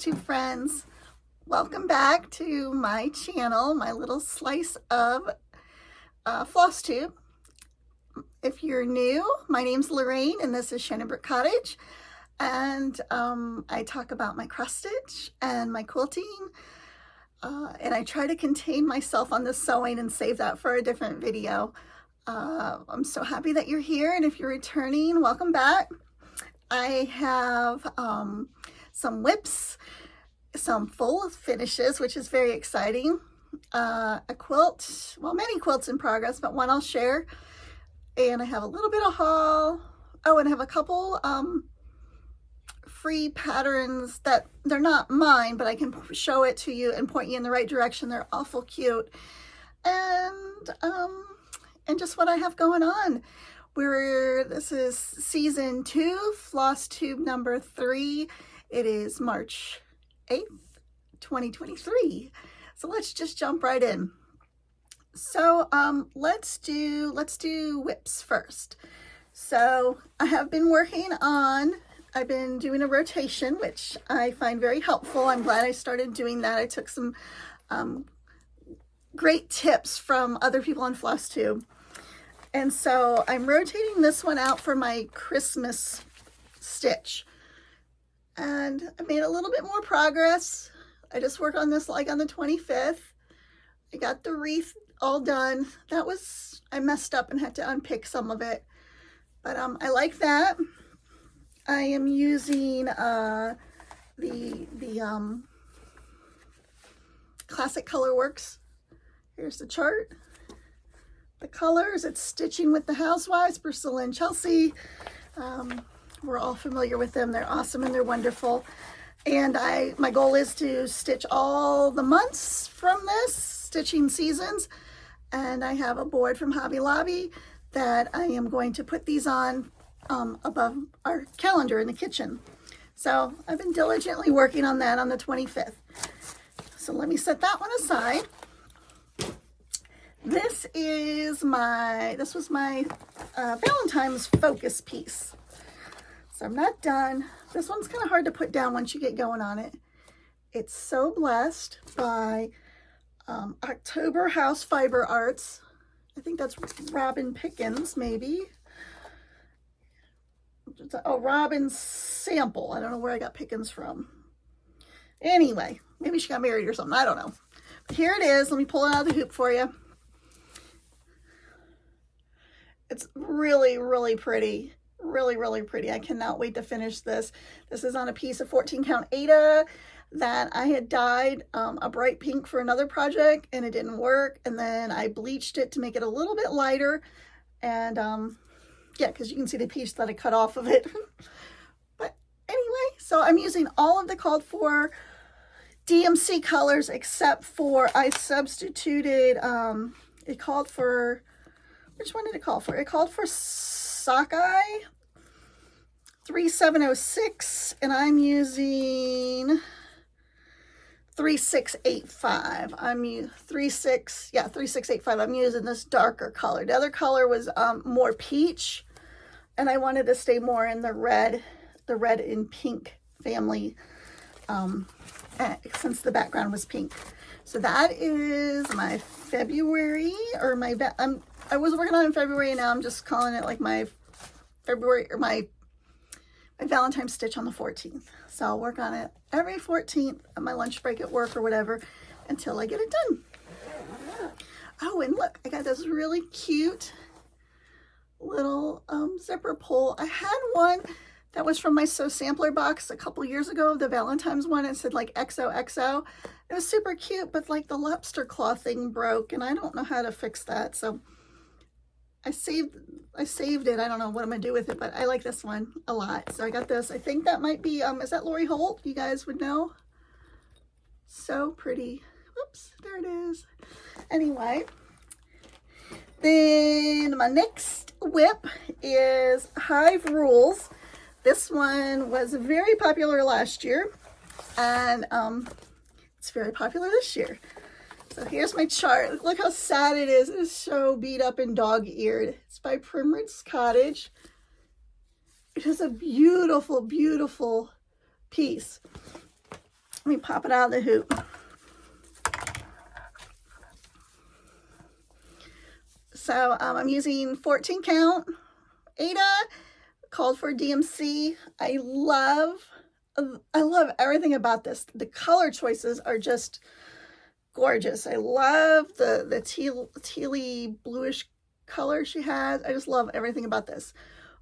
Flosstube friends. Welcome back to my channel, my little slice of Flosstube. If you're new, my name's Lorraine and this is Shannonbrook Cottage. And I talk about my cross stitch and my quilting. And I try to contain myself on the sewing and save that for a different video. I'm so happy that you're here, and if you're returning, welcome back. I have some whips, some full finishes, which is very exciting. A quilt, well, many quilts in progress, but one I'll share. And I have a little bit of haul. Oh, and I have a couple free patterns that they're not mine, but I can show it to you and point you in the right direction. They're awful cute. And just what I have going on. This is season 2, Flosstube number 3. It is March 8th, 2023. So let's just jump right in. So let's do whips first. So I've been doing a rotation, which I find very helpful. I'm glad I started doing that. I took some great tips from other people on Flosstube. And so I'm rotating this one out for my Christmas stitch. And I made a little bit more progress. I just worked on this like on the 25th. I got the wreath all done. I messed up and had to unpick some of it. But I like that. I am using the Classic Colorworks. Here's the chart. The colors, it's Stitching with the Housewives, Priscilla and Chelsea. We're all familiar with them. They're awesome and they're wonderful. And my goal is to stitch all the months from this, stitching seasons. And I have a board from Hobby Lobby that I am going to put these on above our calendar in the kitchen. So I've been diligently working on that on the 25th. So let me set that one aside. This was my Valentine's focus piece. So I'm not done. This one's kind of hard to put down once you get going on it. It's So Blessed by October House Fiber Arts. I think that's Robin Pickens, maybe. Oh, Robin Sample. I don't know where I got Pickens from. Anyway, maybe she got married or something. I don't know. But here it is. Let me pull it out of the hoop for you. It's really, really pretty. Really, really pretty. I cannot wait to finish this. This is on a piece of 14 count Aida that I had dyed a bright pink for another project and it didn't work. And then I bleached it to make it a little bit lighter. And yeah, because you can see the piece that I cut off of it. But anyway, so I'm using all of the called for DMC colors except for I substituted, it called for, which one did it call for? It called for Sockeye 3706, and I'm using 3685. 3685. I'm using this darker color. The other color was more peach, and I wanted to stay more in the red and pink family, since the background was pink. So that is my February, or I was working on it in February, and now I'm just calling it like my February, or my Valentine's stitch on the 14th. So I'll work on it every 14th on my lunch break at work or whatever until I get it done. Oh, and look, I got this really cute little zipper pull. I had one that was from my Sew Sampler box a couple years ago, the Valentine's one. It said like XOXO. It was super cute, but like the lobster claw thing broke, and I don't know how to fix that. So I saved it. I don't know what I'm gonna do with it, but I like this one a lot. So I got this. I think that might be, is that Lori Holt? You guys would know. So pretty. Whoops, there it is. Anyway, then my next whip is Hive Rules. This one was very popular last year, and it's very popular this year. So here's my chart. Look how sad it is. It's so beat up and dog-eared. It's by Primrose Cottage. It is a beautiful, beautiful piece. Let me pop it out of the hoop. So I'm using 14 count Aida, called for DMC. I love everything about this. The color choices are just gorgeous. I love the tealy bluish color she has. I just love everything about this.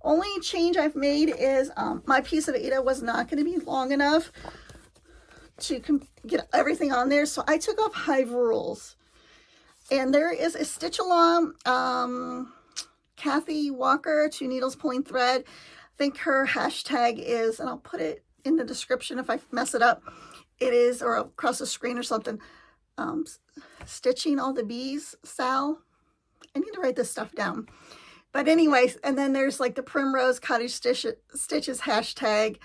Only change I've made is my piece of Aida was not going to be long enough to get everything on there, so I took off Hive Rules. And there is a stitch along, Kathy Walker, 2 needles pulling thread. I think her hashtag is, and I'll put it in the description if I mess it up, it is, or across the screen or something, stitching all the bees, Sal. I need to write this stuff down. But anyways, and then there's like the Primrose Cottage Stitches hashtag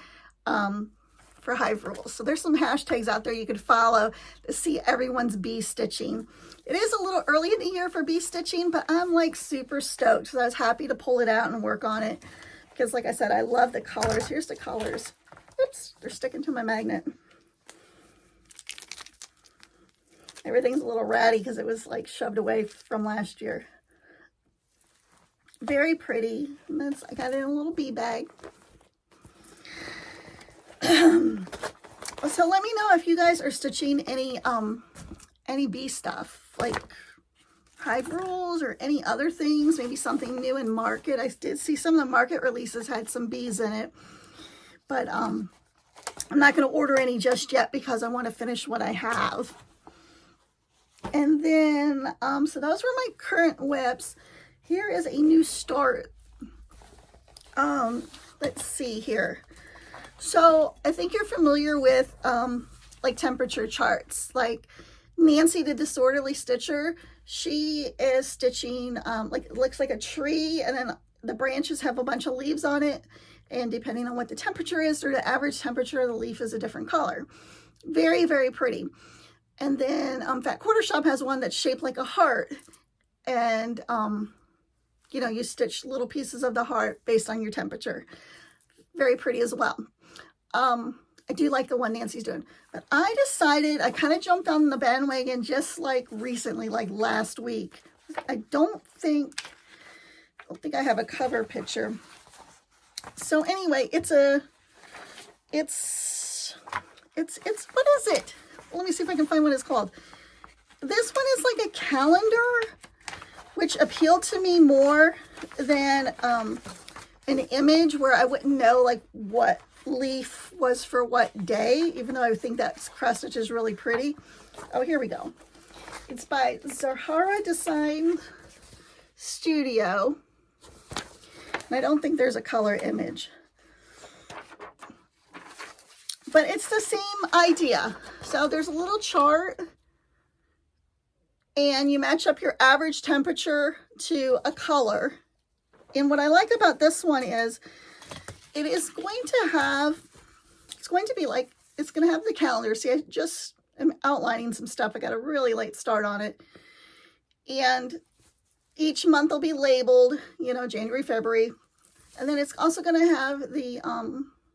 for Hive Rules. So there's some hashtags out there you could follow to see everyone's bee stitching. It is a little early in the year for bee stitching, but I'm like super stoked. So I was happy to pull it out and work on it because, like I said, I love the colors. Here's the colors. Oops, they're sticking to my magnet. Everything's a little ratty because it was like shoved away from last year. Very pretty. And that's, I got it in a little bee bag. So let me know if you guys are stitching any bee stuff, like Hive Rules or any other things, maybe something new in market. I did see some of the market releases had some bees in it, but I'm not going to order any just yet because I want to finish what I have. And then, so those were my current whips. Here is a new start. Let's see here. So I think you're familiar with like temperature charts. Like Nancy, the Disorderly Stitcher, she is stitching like it looks like a tree, and then the branches have a bunch of leaves on it, and depending on what the temperature is or the average temperature of the leaf is a different color. Very, very pretty. And then Fat Quarter Shop has one that's shaped like a heart, and you know, you stitch little pieces of the heart based on your temperature. Very pretty as well. I do like the one Nancy's doing, but I decided, I kind of jumped on the bandwagon just like recently, like last week. I don't think I have a cover picture. So anyway, what is it? Let me see if I can find what it's called. This one is like a calendar, which appealed to me more than an image where I wouldn't know like what leaf was for what day, even though I think that cross stitch is really pretty. Oh, here we go. It's by Zahara Design Studio. And I don't think there's a color image. But it's the same idea. So there's a little chart, and you match up your average temperature to a color. And what I like about this one is it is going to have, it's going to have the calendar. See, I just am outlining some stuff. I got a really late start on it. And each month will be labeled, you know, January, February. And then it's also going to have the,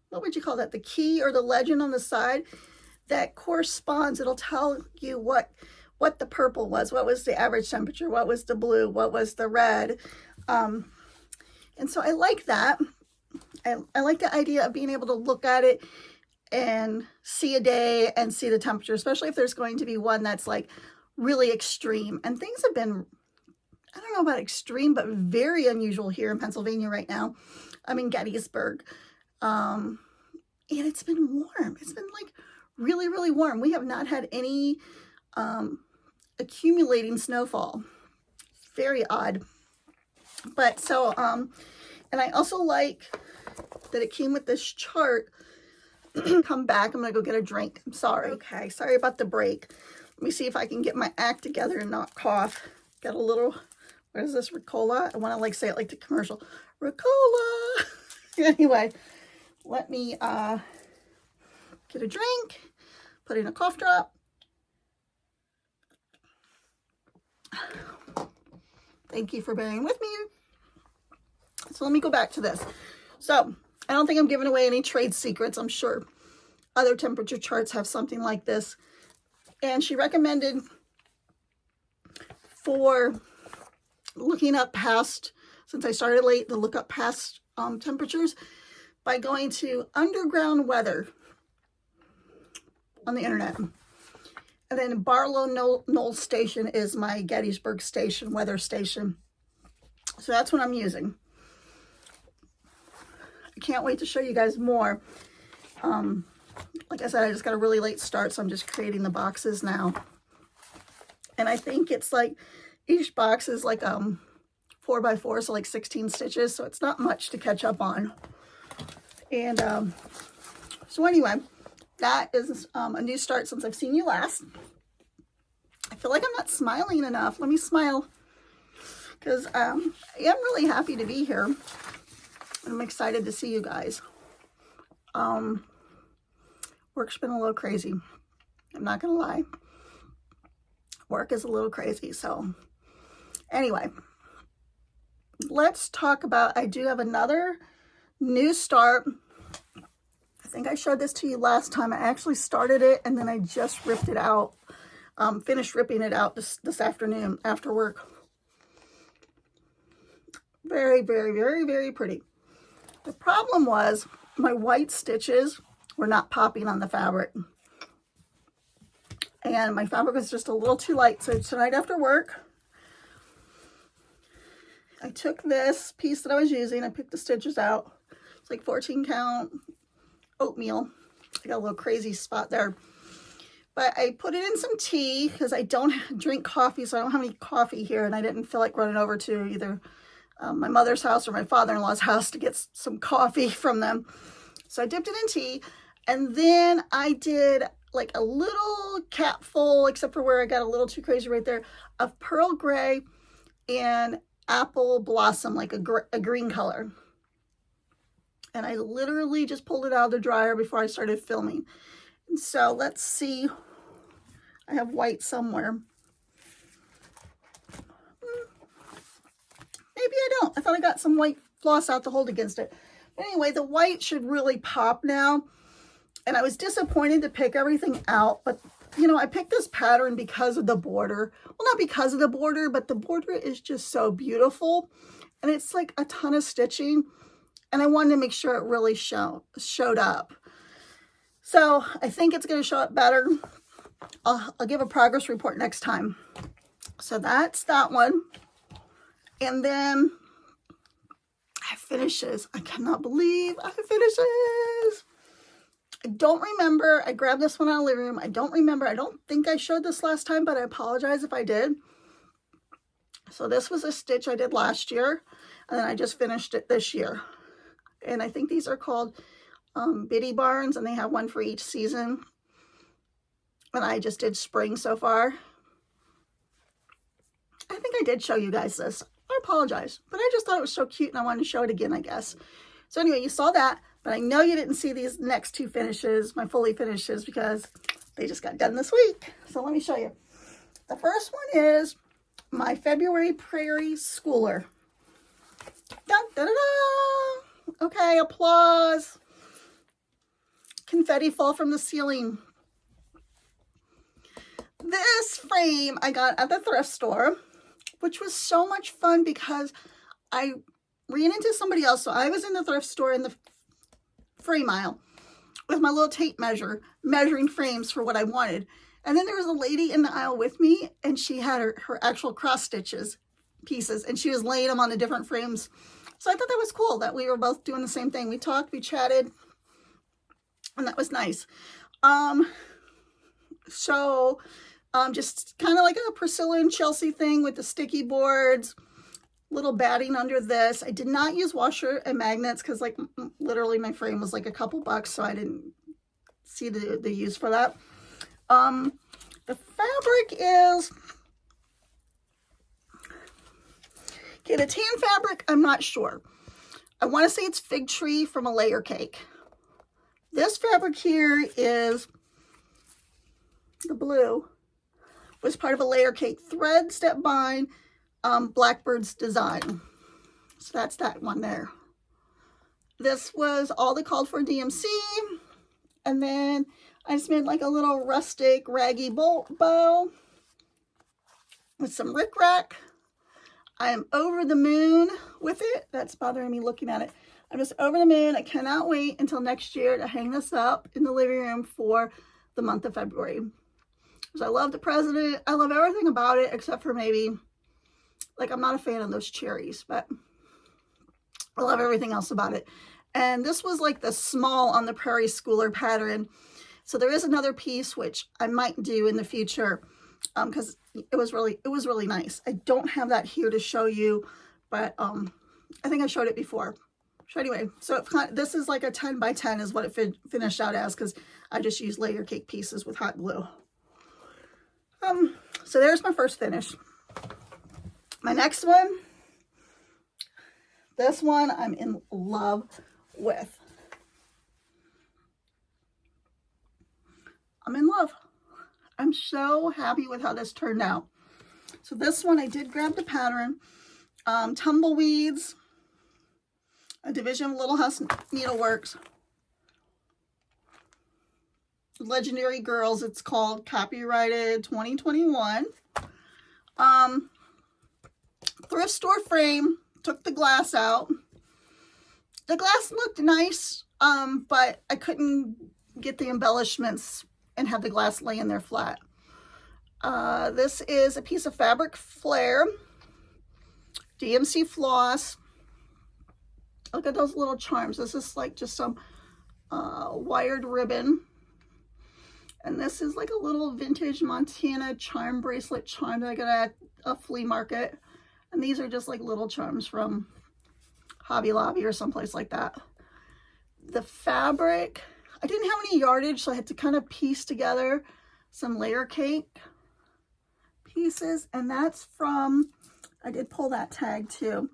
what would you call that? The key or the legend on the side that corresponds. It'll tell you what the purple was, what was the average temperature, what was the blue, what was the red. And so I like that. I like the idea of being able to look at it and see a day and see the temperature, especially if there's going to be one that's like really extreme. And things have been, I don't know about extreme, but very unusual here in Pennsylvania right now. I'm in Gettysburg. And it's been warm. It's been like really, really warm. We have not had any accumulating snowfall. Very odd. But so, and I also like that it came with this chart. Come back. I'm going to go get a drink. I'm sorry. Okay. Sorry about the break. Let me see if I can get my act together and not cough. Got a little, what is this, Ricola? I want to like say it like the commercial. Ricola! Anyway, let me get a drink, put in a cough drop. Thank you for bearing with me. So let me go back to this. So I don't think I'm giving away any trade secrets, I'm sure. other temperature charts have something like this. And she recommended for looking up past, since I started late, to look up past temperatures by going to underground weather on the internet. And then Barlow Knoll Station is my Gettysburg station, weather station. So that's what I'm using. I can't wait to show you guys more. Like I said, I just got a really late start, so I'm just creating the boxes now. And I think it's like, each box is like 4x4, so like 16 stitches, so it's not much to catch up on. And so anyway, that is a new start since I've seen you last. I feel like I'm not smiling enough. Let me smile, because I am really happy to be here. I'm excited to see you guys. Work's been a little crazy. I'm not gonna lie. Work is a little crazy. So anyway, let's talk about, I do have another new start. I think I showed this to you last time. I actually started it and then I just ripped it out. Finished ripping it out this afternoon after work. Very, very, very, very pretty. The problem was my white stitches were not popping on the fabric. And my fabric was just a little too light. So tonight after work, I took this piece that I was using. I picked the stitches out. It's like 14 count oatmeal. I got a little crazy spot there. But I put it in some tea because I don't drink coffee, so I don't have any coffee here. And I didn't feel like running over to either my mother's house or my father-in-law's house to get some coffee from them. So I dipped it in tea. And then I did like a little capful, except for where I got a little too crazy right there, of pearl gray and apple blossom, like a green color. And I literally just pulled it out of the dryer before I started filming. And so let's see. I have white somewhere. Maybe I don't. I thought I got some white floss out to hold against it. But anyway, the white should really pop now. And I was disappointed to pick everything out, but you know, I picked this pattern because of the border. Well, not because of the border, but the border is just so beautiful. And it's like a ton of stitching. And I wanted to make sure it really showed up. So I think it's going to show up better. I'll give a progress report next time. So that's that one. And then I finishes. I cannot believe I finishes. I don't remember. I grabbed this one out of the living room. I don't remember. I don't think I showed this last time, but I apologize if I did. So this was a stitch I did last year, and then I just finished it this year. And I think these are called Biddy Barns, and they have one for each season. And I just did spring so far. I think I did show you guys this. I apologize, but I just thought it was so cute, and I wanted to show it again, I guess. So anyway, you saw that. But I know you didn't see these next two finishes, my fully finishes, because they just got done this week. So let me show you. The first one is my February Prairie Schooler. Dun, da, da, da. Okay, applause. Confetti fall from the ceiling. This frame I got at the thrift store, which was so much fun because I ran into somebody else. So I was in the thrift store in the frame aisle with my little tape measure, measuring frames for what I wanted. And then there was a lady in the aisle with me, and she had her actual cross stitches pieces, and she was laying them on the different frames. So I thought that was cool that we were both doing the same thing. We talked, we chatted, and that was nice. Just kind of like a Priscilla and Chelsea thing with the sticky boards. Little batting under this. I did not use washer and magnets because like literally my frame was like a couple bucks, so I didn't see the use for that. The fabric is, okay, the tan fabric, I'm not sure. I want to say it's Fig Tree from a layer cake. This fabric here is the blue, was part of a layer cake threads that bind Blackbird's design. So that's that one there. This was all they called for DMC, And then I just made like a little rustic raggy bow with some rickrack. I am over the moon with it. That's bothering me looking at it. I'm just over the moon. I cannot wait until next year to hang this up in the living room for the month of February. Because I love the president. I love everything about it except for maybe, like, I'm not a fan of those cherries, but I love everything else about it. And this was like the small on the Prairie Schooler pattern. So there is another piece which I might do in the future because it was really nice. I don't have that here to show you, but I think I showed it before. So anyway, so this is like a 10 by 10 is what it finished out as, because I just used layer cake pieces with hot glue. So there's my first finish. My next one, this one I'm in love with. I'm in love. I'm so happy with how this turned out. So this one I did grab the pattern, Tumbleweeds, a division of Little House Needleworks. Legendary Girls, it's called, copyrighted 2021. Thrift store frame, took the glass out. The glass looked nice, but I couldn't get the embellishments and have the glass laying there flat. This is a piece of fabric flare, DMC floss. Look at those little charms. This is like just some wired ribbon. And this is like a little vintage Montana charm bracelet charm that I got at a flea market. And these are just like little charms from Hobby Lobby or someplace like that. The fabric, I didn't have any yardage, so I had to kind of piece together some layer cake pieces. And that's from, I did pull that tag too.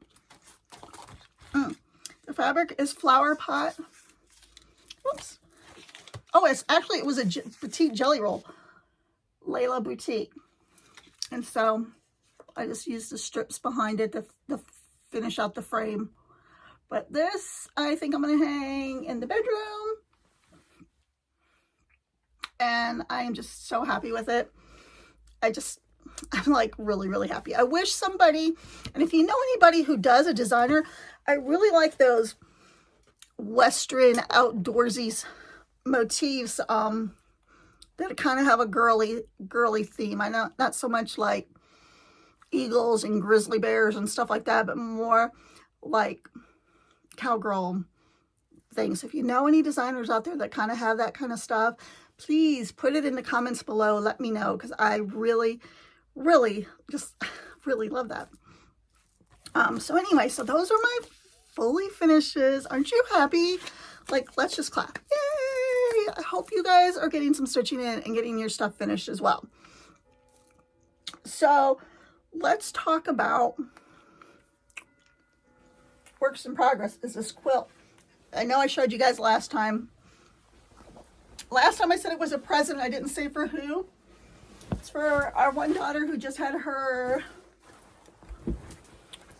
The fabric is Flower Pot. Whoops. Oh, it was a boutique jelly roll. Layla Boutique. And so I just used the strips behind it to finish out the frame. But this, I think I'm going to hang in the bedroom. And I am just so happy with it. I'm like really happy. I wish somebody, and if you know anybody who does, a designer, I really like those Western outdoorsy motifs that kind of have a girly theme. I know not so much like eagles and grizzly bears and stuff like that, but more like cowgirl things. If you know any designers out there that kind of have that kind of stuff, please put it in the comments below. Let me know, because I really love that. So anyway, so those are my fully finishes. Aren't you happy? Like, let's just clap. Yay! I hope you guys are getting some stitching in and getting your stuff finished as well. So let's talk about works in progress. Is this quilt? I know I showed you guys last time. Last time I said it was a present. I didn't say for who. It's for our one daughter who just had her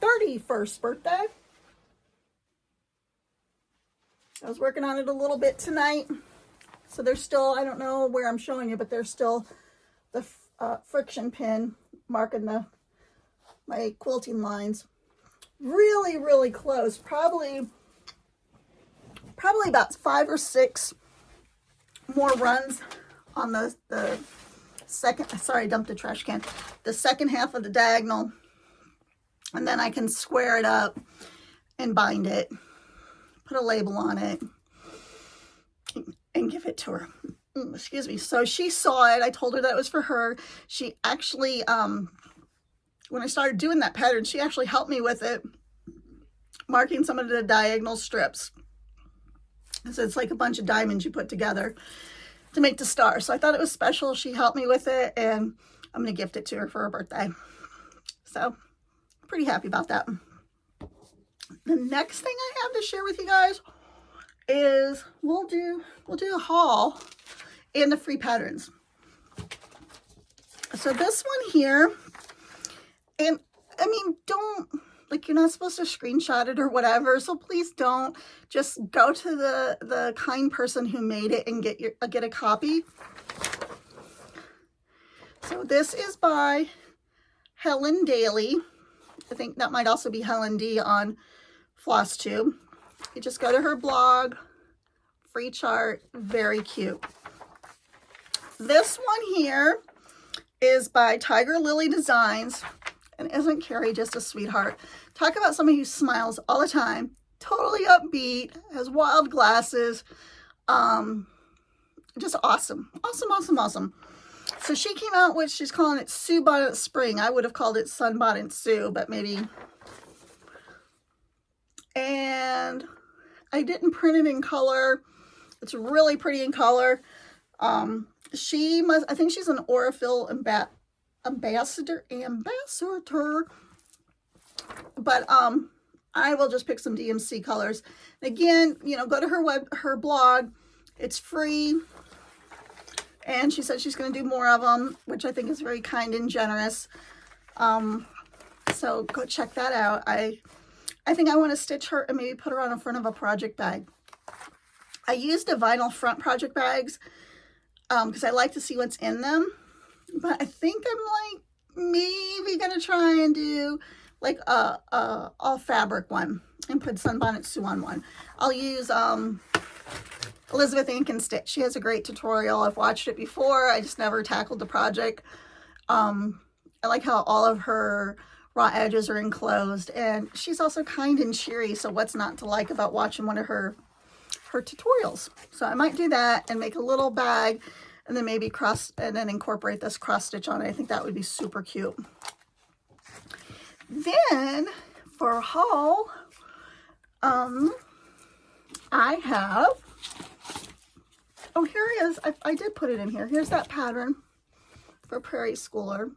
31st birthday. I was working on it a little bit tonight. So there's still, I don't know where I'm showing you, but there's still the friction pin marking my quilting lines. Really close. Probably about 5 or 6 more runs on the second, sorry, I dumped the trash can, the second half of the diagonal, and then I can square it up and bind it, put a label on it, and give it to her. Excuse me. So she saw it. I told her that it was for her. She actually, when I started doing that pattern, she actually helped me with it, marking some of the diagonal strips. So it's like a bunch of diamonds you put together to make the star. So I thought it was special. She helped me with it, and I'm going to gift it to her for her birthday. So pretty happy about that. The next thing I have to share with you guys is we'll do a haul in the free patterns. So this one here, and I mean, like, you're not supposed to screenshot it or whatever, so please don't. Just go to the kind person who made it and get a copy. So this is by Helen Daly. I think that might also be Helen D on Flosstube. You just go to her blog, free chart, very cute. This one here is by Tiger Lily Designs, and isn't Carrie just a sweetheart? Talk about somebody who smiles all the time, totally upbeat, has wild glasses, just awesome, awesome, awesome, awesome. So she came out with, she's calling it Sue Bonnet Spring. I would have called it Sunbonnet Sue, but maybe. And I didn't print it in color. It's really pretty in color. I think she's an Aurifil ambassador. But I will just pick some DMC colors. Again, you know, go to her blog. It's free. And she said she's going to do more of them, which I think is very kind and generous. So go check that out. I think I want to stitch her and maybe put her on the front of a project bag. I used the vinyl front project bags because I like to see what's in them. But I think I'm like maybe going to try and do like a all fabric one and put Sunbonnet Sue on one. I'll use Elizabeth Ink and Stitch. She has a great tutorial. I've watched it before. I just never tackled the project. I like how all of her raw edges are enclosed, and she's also kind and cheery, so what's not to like about watching one of her tutorials? So I might do that and make a little bag and then maybe incorporate this cross stitch on it. I think that would be super cute. Then for a haul, I have, oh, here it is. I did put it in here. Here's that pattern for Prairie Schooler.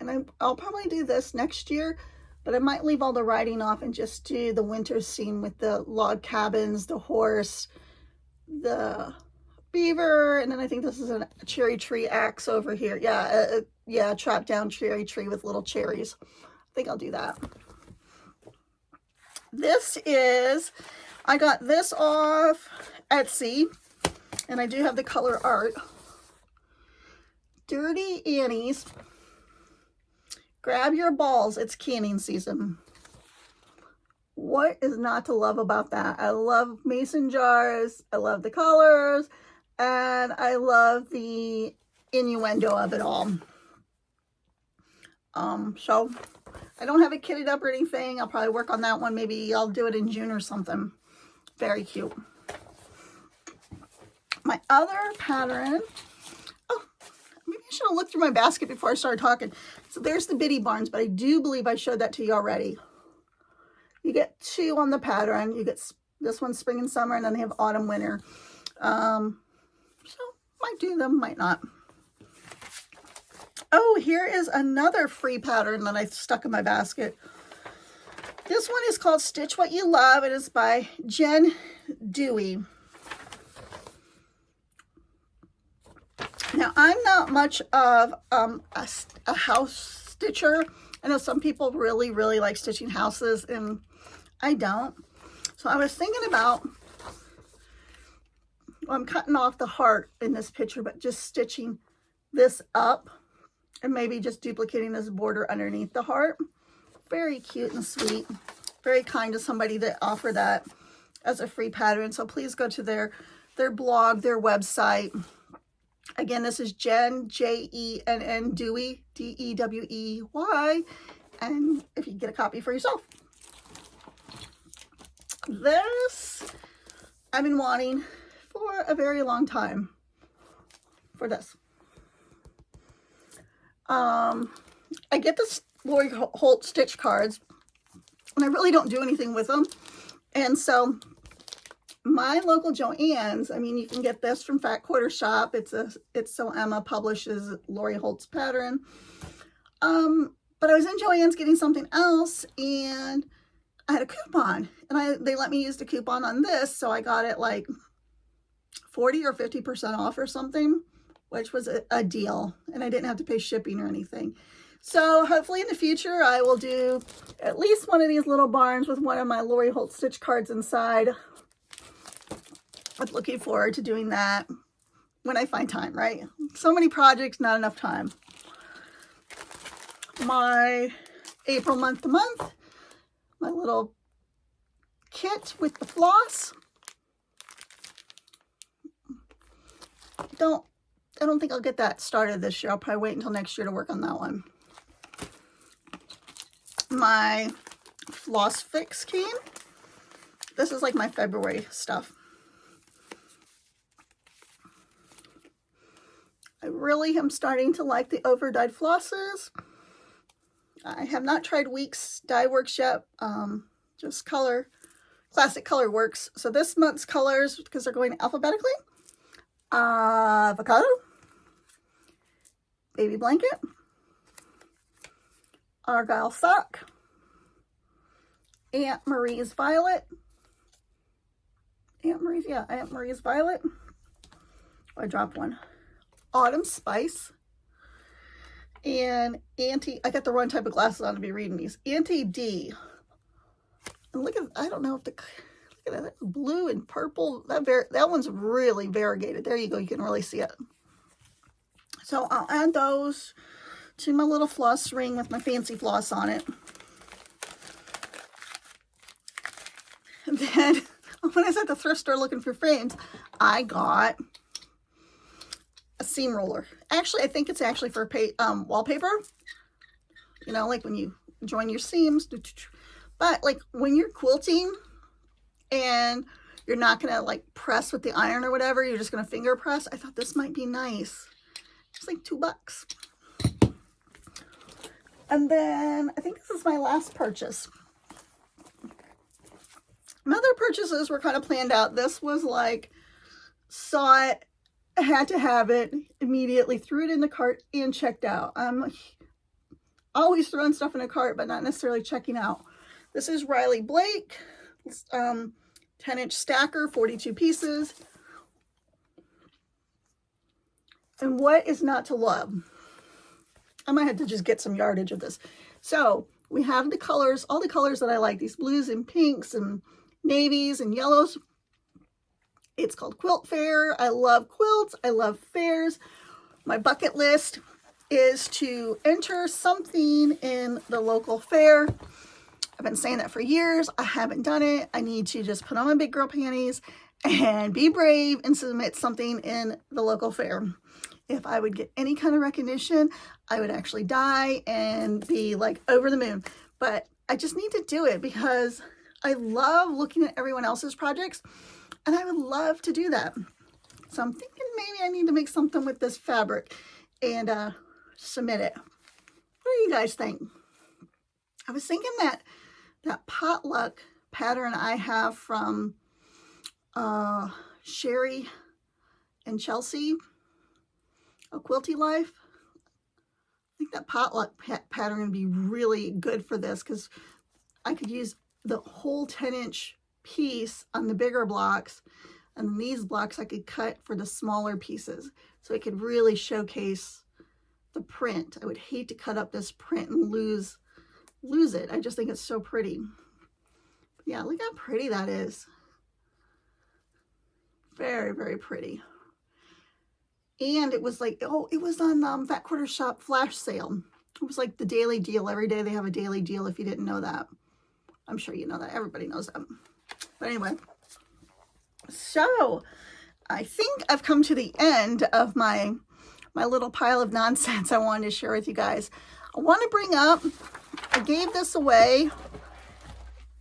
And I'll probably do this next year, but I might leave all the writing off and just do the winter scene with the log cabins, the horse, the beaver, and then I think this is a cherry tree axe over here. Yeah, chopped down cherry tree with little cherries. I think I'll do that. This is, I got this off Etsy, and I do have the color art. Dirty Annie's. Grab your balls, it's canning season. What is not to love about that? I love mason jars, I love the colors, and I love the innuendo of it all. So I don't have it kitted up or anything. I'll probably work on that one. Maybe I'll do it in June or something. Very cute. My other pattern, maybe I should have looked through my basket before I started talking. So there's the Biddy Barns, but I do believe I showed that to you already. You get two on the pattern. You get this one spring and summer, and then they have autumn, winter. So might do them, might not. Oh, here is another free pattern that I stuck in my basket. This one is called Stitch What You Love. It is by Jen Dewey. Now, I'm not much of a house stitcher. I know some people really, really like stitching houses, and I don't. So I was thinking about, well, I'm cutting off the heart in this picture, but just stitching this up and maybe just duplicating this border underneath the heart. Very cute and sweet. Very kind of somebody that offered that as a free pattern. So please go to their blog, their website. Again, this is Jen, J-E-N-N, Dewey, D-E-W-E-Y. And if you get a copy for yourself. This, I've been wanting for a very long time. For this. I get the Lori Holt stitch cards, and I really don't do anything with them. And so my local Joann's, I mean, you can get this from Fat Quarter Shop. It's So Emma publishes Lori Holt's pattern. But I was in Joann's getting something else, and I had a coupon, and they let me use the coupon on this, so I got it like 40 or 50% off or something, which was a deal, and I didn't have to pay shipping or anything. So hopefully in the future, I will do at least one of these little barns with one of my Lori Holt stitch cards inside. I'm looking forward to doing that when I find time, right? So many projects, not enough time. My April month to month, my little kit with the floss. I don't think I'll get that started this year. I'll probably wait until next year to work on that one. My floss fix cane. This is like my February stuff. I really am starting to like the over dyed flosses. I have not tried Weeks Dye Works yet. Just classic color works. So this month's colors, because they're going alphabetically: avocado, baby blanket, argyle sock, Aunt Marie's violet, Aunt Marie's violet. Oh, I dropped one. Autumn spice, and I got the wrong type of glasses on to be reading these. Auntie D. And look at, I don't know if look at that, blue and purple. That one's really variegated. There you go. You can really see it. So I'll add those to my little floss ring with my fancy floss on it. And then when I was at the thrift store looking for frames, I got a seam roller. Actually, I think it's actually for wallpaper. You know, like when you join your seams. But like when you're quilting and you're not going to like press with the iron or whatever, you're just going to finger press. I thought this might be nice. It's like $2. And then I think this is my last purchase. My other purchases were kind of planned out. This was like, saw it, had to have it, immediately threw it in the cart and checked out. I'm always throwing stuff in a cart, but not necessarily checking out. This is Riley Blake, 10-inch stacker, 42 pieces. And what is not to love? I might have to just get some yardage of this. So we have the colors, all the colors that I like, these blues and pinks and navies and yellows. It's called Quilt Fair. I love quilts. I love fairs. My bucket list is to enter something in the local fair. I've been saying that for years. I haven't done it. I need to just put on my big girl panties and be brave and submit something in the local fair. If I would get any kind of recognition, I would actually die and be like over the moon. But I just need to do it because I love looking at everyone else's projects and I would love to do that. So I'm thinking maybe I need to make something with this fabric and submit it. What do you guys think? I was thinking that potluck pattern I have from Sherry and Chelsea, A Quilty Life. I think that potluck pattern would be really good for this because I could use the whole 10-inch piece on the bigger blocks, and these blocks I could cut for the smaller pieces so it could really showcase the print. I would hate to cut up this print and lose it. I just think it's so pretty. But yeah, look how pretty that is. Very, very pretty. And it was like, oh, it was on Fat Quarter Shop flash sale. It was like the daily deal. Every day they have a daily deal if you didn't know that. I'm sure you know that. Everybody knows that. But anyway, so I think I've come to the end of my little pile of nonsense I wanted to share with you guys. I want to bring up, I gave this away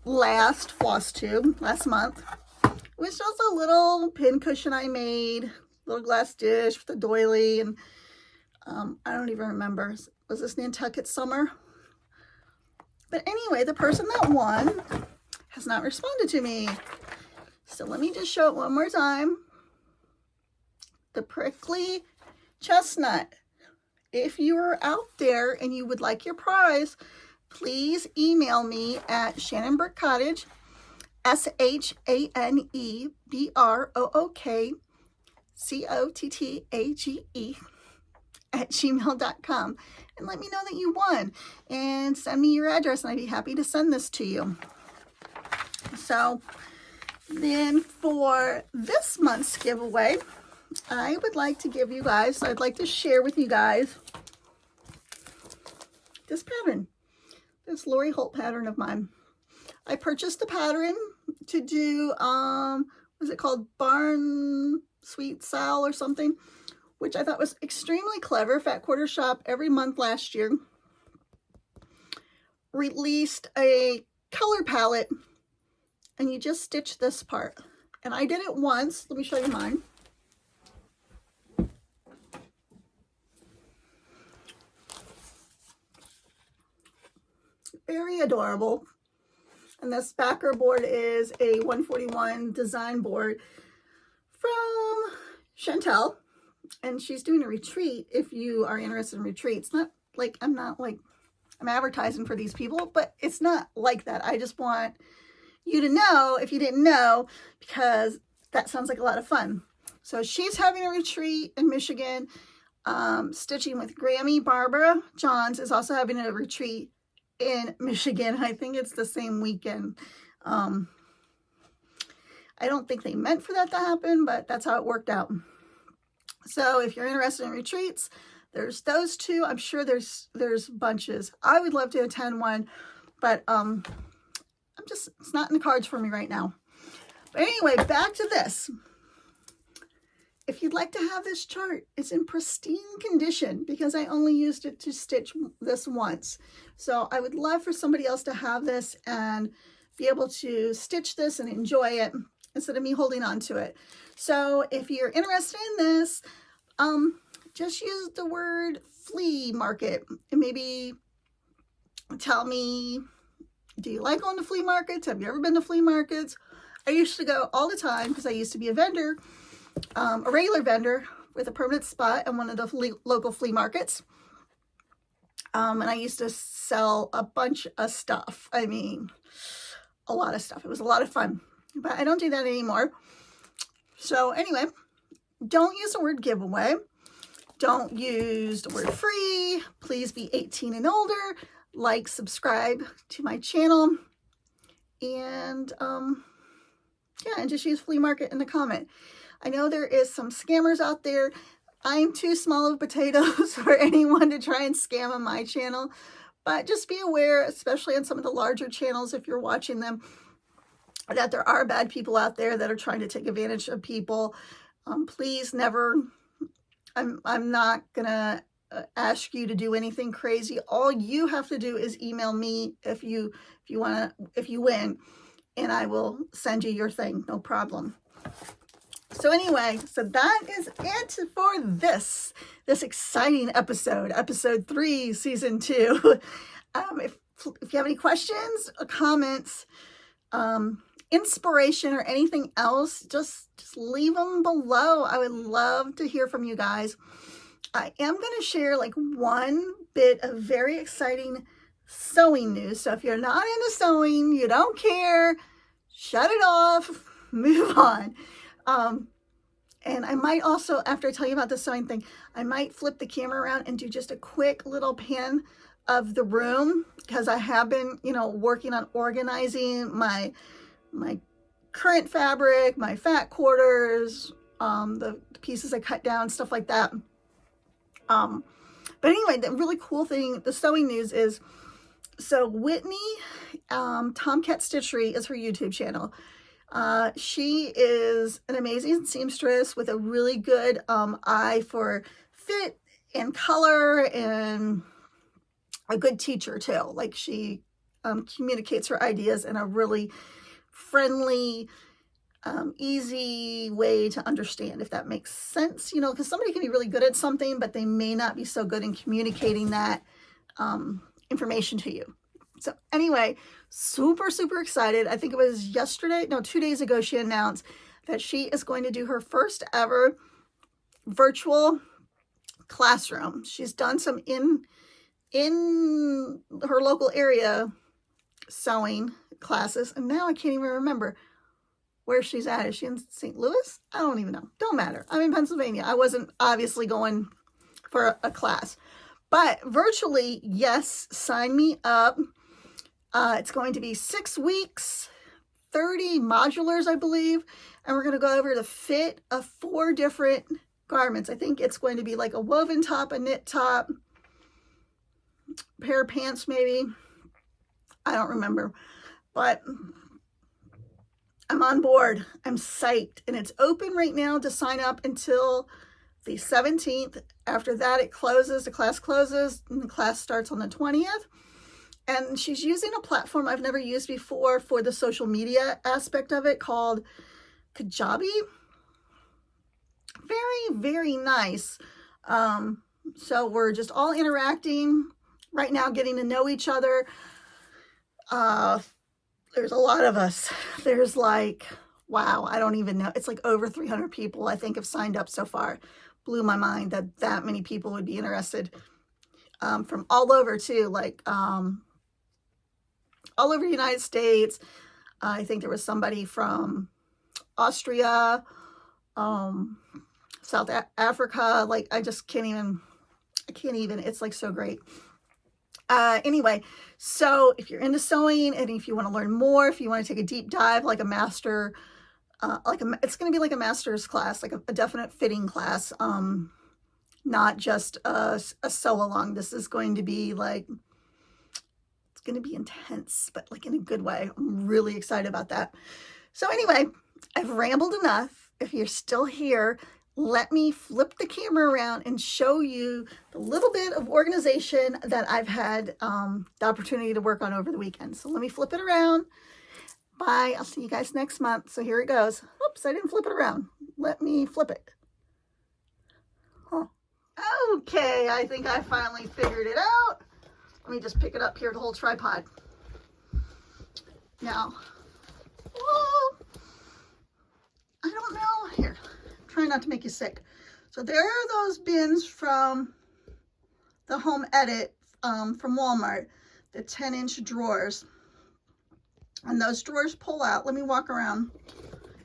last month. It was just a little pin cushion I made, little glass dish with a doily, and I don't even remember. Was this Nantucket Summer? But anyway, the person that won has not responded to me. So let me just show it one more time. The prickly chestnut. If you are out there and you would like your prize, please email me at Shannonbrook Cottage, SHANEBROOK COTTAGE flosstube@gmail.com and let me know that you won and send me your address and I'd be happy to send this to you. So then for this month's giveaway, I would like to give you guys, I'd like to share with you guys this pattern, this Lori Holt pattern of mine. I purchased the pattern to do, was it called Barn Sweet Sal or something, which I thought was extremely clever. Fat Quarter Shop every month last year released a color palette and you just stitch this part. And I did it once. Let me show you mine. Very adorable. And this backer board is a 141 design board from Chantel. And she's doing a retreat if you are interested in retreats. Not like, I'm advertising for these people, but it's not like that. I just want you to know, if you didn't know, because that sounds like a lot of fun. So she's having a retreat in Michigan. Stitching with Grammy. Barbara Johns is also having a retreat in Michigan. I think it's the same weekend. I don't think they meant for that to happen, but that's how it worked out. So if you're interested in retreats, there's those two. I'm sure there's bunches. I would love to attend one, but it's not in the cards for me right now. But anyway, back to this. If you'd like to have this chart, it's in pristine condition because I only used it to stitch this once. So I would love for somebody else to have this and be able to stitch this and enjoy it instead of me holding on to it. So if you're interested in this, just use the word flea market and maybe tell me, do you like going to flea markets? Have you ever been to flea markets? I used to go all the time because I used to be a vendor, a regular vendor with a permanent spot in one of the local flea markets. And I used to sell a bunch of stuff. I mean, a lot of stuff. It was a lot of fun, but I don't do that anymore. So anyway, don't use the word giveaway. Don't use the word free. Please be 18 and older. Like, subscribe to my channel, and yeah, and just use flea market in the comment. I know there is some scammers out there. I'm too small of potatoes for anyone to try and scam on my channel, but just be aware, especially on some of the larger channels, if you're watching them, that there are bad people out there that are trying to take advantage of people. Please never, I'm not gonna ask you to do anything crazy. All you have to do is email me if you win, and I will send you your thing, no problem. So anyway, so that is it for this exciting episode 3, season 2. If you have any questions or comments, inspiration or anything else, just leave them below. I would love to hear from you guys. I am going to share like one bit of very exciting sewing news. So if you're not into sewing, you don't care, shut it off, move on. And I might also, after I tell you about the sewing thing, I might flip the camera around and do just a quick little pan of the room, because I have been, working on organizing my current fabric, my fat quarters, the pieces I cut down, stuff like that. But anyway, the really cool thing, the sewing news is, so Whitney, Tomcat Stitchery is her YouTube channel. She is an amazing seamstress with a really good eye for fit and color, and a good teacher too. Like, she communicates her ideas in a really friendly, easy way to understand, if that makes sense, because somebody can be really good at something, but they may not be so good in communicating that information to you. So anyway, super, super excited. I think it was 2 days ago, she announced that she is going to do her first ever virtual classroom. She's done some in her local area sewing classes, and now I can't even remember where she's at. Is she in St. Louis? I don't even know. Don't matter. I'm in Pennsylvania. I wasn't obviously going for a class. But virtually, yes, sign me up. It's going to be 6 weeks, 30 modulars, I believe. And we're going to go over the fit of 4 different garments. I think it's going to be like a woven top, a knit top, a pair of pants maybe. I don't remember. But I'm on board. I'm psyched. And it's open right now to sign up until the 17th. After that, it closes. The class closes, and the class starts on the 20th. And she's using a platform I've never used before for the social media aspect of it called Kajabi. Very, very nice. So we're just all interacting right now, getting to know each other. There's a lot of us. There's like, wow, I don't even know. It's like over 300 people I think have signed up so far. Blew my mind that that many people would be interested, from all over too, like all over the United States. I think there was somebody from Austria, South Africa. Like I can't even, it's like so great. Anyway, so if you're into sewing and if you want to learn more, if you want to take a deep dive, like a master, it's going to be like a master's class, like a definite fitting class, not just a sew along. This is going to be like, it's going to be intense, but like in a good way. I'm really excited about that. So anyway, I've rambled enough. If you're still here, let me flip the camera around and show you the little bit of organization that I've had the opportunity to work on over the weekend. So let me flip it around. Bye. I'll see you guys next month. So here it goes. Oops, I didn't flip it around. Let me flip it. Huh. Okay, I think I finally figured it out. Let me just pick it up here, the whole tripod. Now, I don't know. Here, try not to make you sick. So there are those bins from the Home Edit from Walmart, the 10-inch drawers. And those drawers pull out. Let me walk around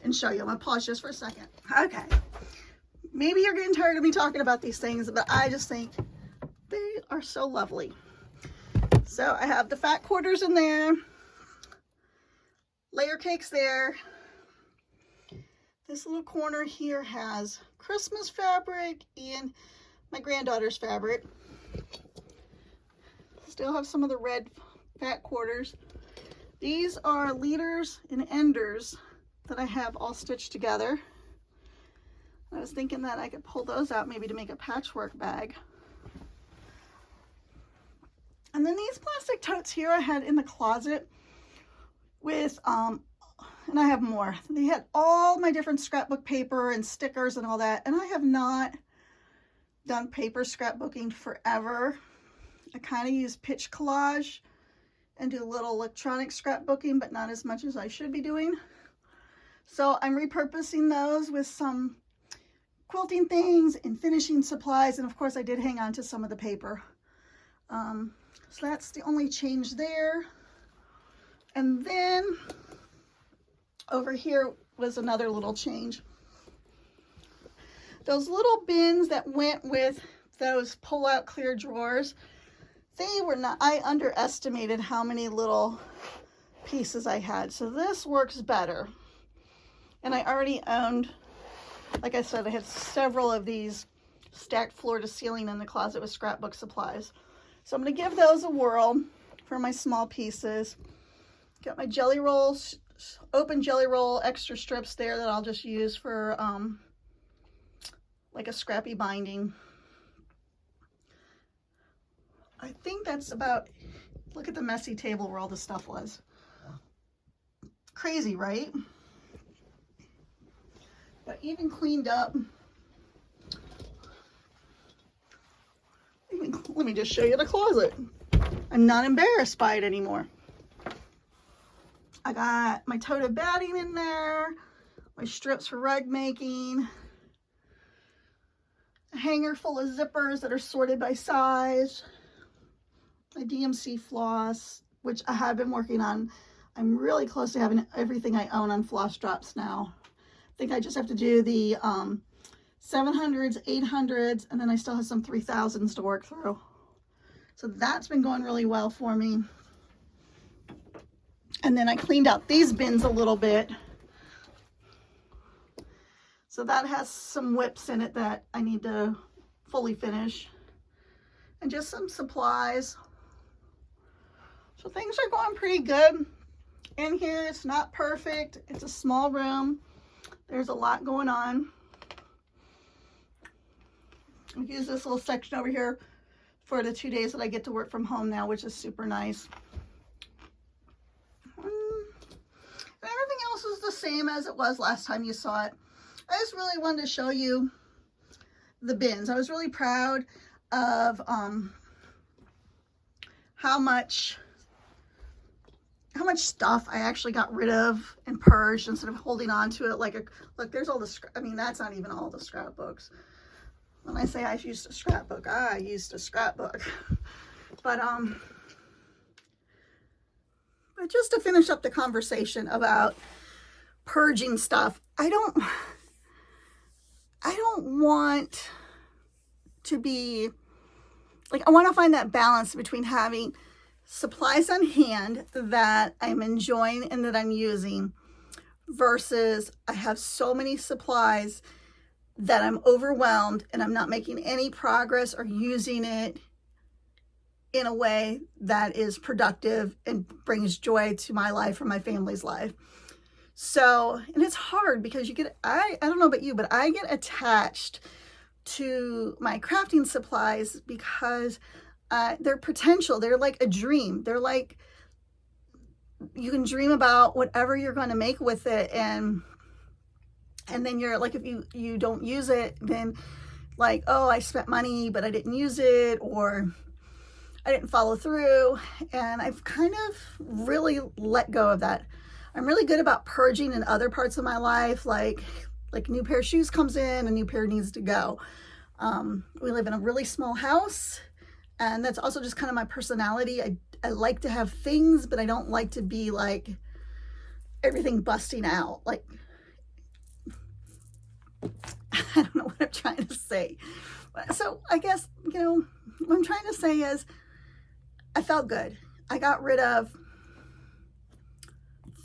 and show you. I'm going to pause just for a second. Okay. Maybe you're getting tired of me talking about these things, but I just think they are so lovely. So I have the fat quarters in there. Layer cakes there. This little corner here has Christmas fabric and my granddaughter's fabric. Still have some of the red fat quarters. These are leaders and enders that I have all stitched together. I was thinking that I could pull those out maybe to make a patchwork bag. And then these plastic totes here I had in the closet with, and I have more. They had all my different scrapbook paper and stickers and all that. And I have not done paper scrapbooking forever. I kind of use pitch collage and do a little electronic scrapbooking, but not as much as I should be doing. So I'm repurposing those with some quilting things and finishing supplies. And of course I did hang on to some of the paper. So that's the only change there. And then over here was another little change. Those little bins that went with those pull-out clear drawers, they were not, I underestimated how many little pieces I had. So this works better. And I already owned, like I said, I had several of these stacked floor to ceiling in the closet with scrapbook supplies. So I'm going to give those a whirl for my small pieces. Got my jelly rolls, open jelly roll extra strips there that I'll just use for like a scrappy binding. I think that's about, look at the messy table where all the stuff was. Crazy, right? But even cleaned up. Let me just show you the closet. I'm not embarrassed by it anymore. I got my toted batting in there, my strips for rug making, a hanger full of zippers that are sorted by size, my DMC floss, which I have been working on. I'm really close to having everything I own on floss drops now. I think I just have to do the 700s, 800s, and then I still have some 3000s to work through. So that's been going really well for me. And then I cleaned out these bins a little bit. So that has some whips in it that I need to fully finish. And just some supplies. So things are going pretty good in here. It's not perfect. It's a small room. There's a lot going on. I use this little section over here for the 2 days that I get to work from home now, which is super nice. Everything else is the same as it was last time you saw it. I just really wanted to show you the bins. I was really proud of how much stuff I actually got rid of and purged instead of holding on to it like a, look, there's all the, I mean, that's not even all the scrapbooks. When I say I used a scrapbook, I used a scrapbook. But just to finish up the conversation about purging stuff, I don't want to be, like, I want to find that balance between having supplies on hand that I'm enjoying and that I'm using versus I have so many supplies that I'm overwhelmed and I'm not making any progress or using it in a way that is productive and brings joy to my life or my family's life. So, and it's hard because you get, I don't know about you, but I get attached to my crafting supplies because they're potential. They're like a dream. They're like, you can dream about whatever you're going to make with it. And then you're like, if you don't use it, then like, oh, I spent money, but I didn't use it, or I didn't follow through. And I've kind of really let go of that. I'm really good about purging in other parts of my life. Like a new pair of shoes comes in, a new pair needs to go. We live in a really small house, and that's also just kind of my personality. I like to have things, but I don't like to be like everything busting out. Like, I don't know what I'm trying to say. So I guess, you know, what I'm trying to say is I felt good. I got rid of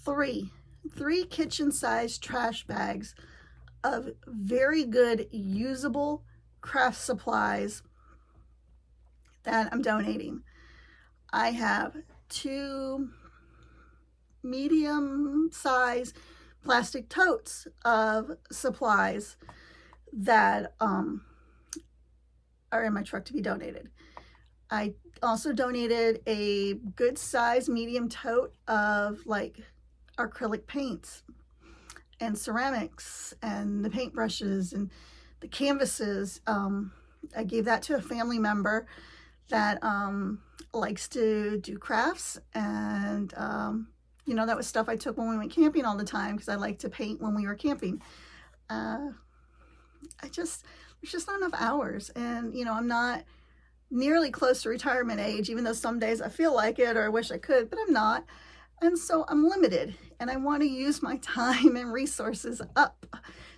three kitchen-sized trash bags of very good usable craft supplies that I'm donating. I have 2 medium-sized plastic totes of supplies that are in my truck to be donated. I also donated a good size medium tote of like acrylic paints and ceramics and the paintbrushes and the canvases. I gave that to a family member that likes to do crafts, and you know, that was stuff I took when we went camping all the time because I like to paint when we were camping. There's just not enough hours, and you know, I'm not nearly close to retirement age, even though some days I feel like it or I wish I could, but I'm not. And so I'm limited, and I want to use my time and resources up.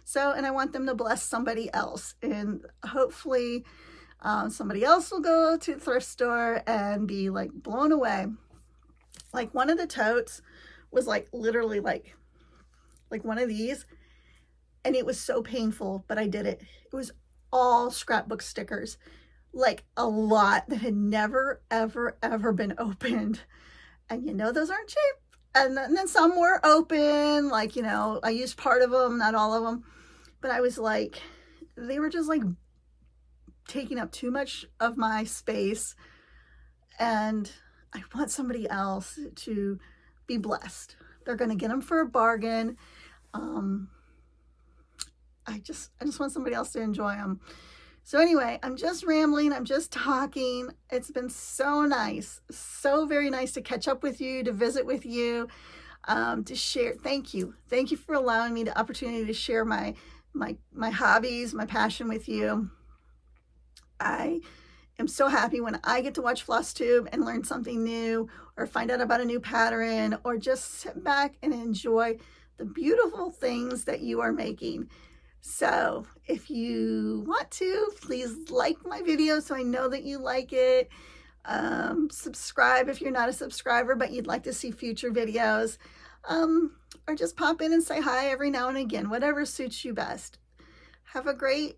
So, and I want them to bless somebody else, and hopefully somebody else will go to the thrift store and be like blown away. Like one of the totes was like literally like one of these, and it was so painful, but I did it. It was all scrapbook stickers, like a lot that had never, ever, ever been opened. And you know, those aren't cheap. And then some were open, like, you know, I used part of them, not all of them. But I was like, they were just like taking up too much of my space. And I want somebody else to be blessed. They're going to get them for a bargain. I just want somebody else to enjoy them. So anyway, I'm just rambling. I'm just talking. It's been so nice, so very nice to catch up with you, to visit with you, to share. Thank you. Thank you for allowing me the opportunity to share my hobbies, my passion with you. I am so happy when I get to watch Flosstube and learn something new, or find out about a new pattern, or just sit back and enjoy the beautiful things that you are making. So if you want to, please like my video so I know that you like it. Subscribe if you're not a subscriber but you'd like to see future videos. Or just pop in and say hi every now and again, whatever suits you best. Have a great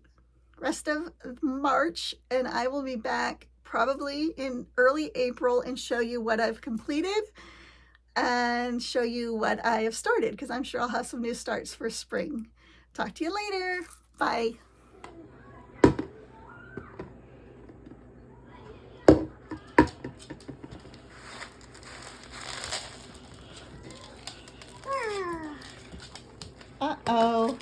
rest of March, and I will be back probably in early April and show you what I've completed and show you what I have started, because I'm sure I'll have some new starts for spring. Talk to you later. Bye. Uh-oh.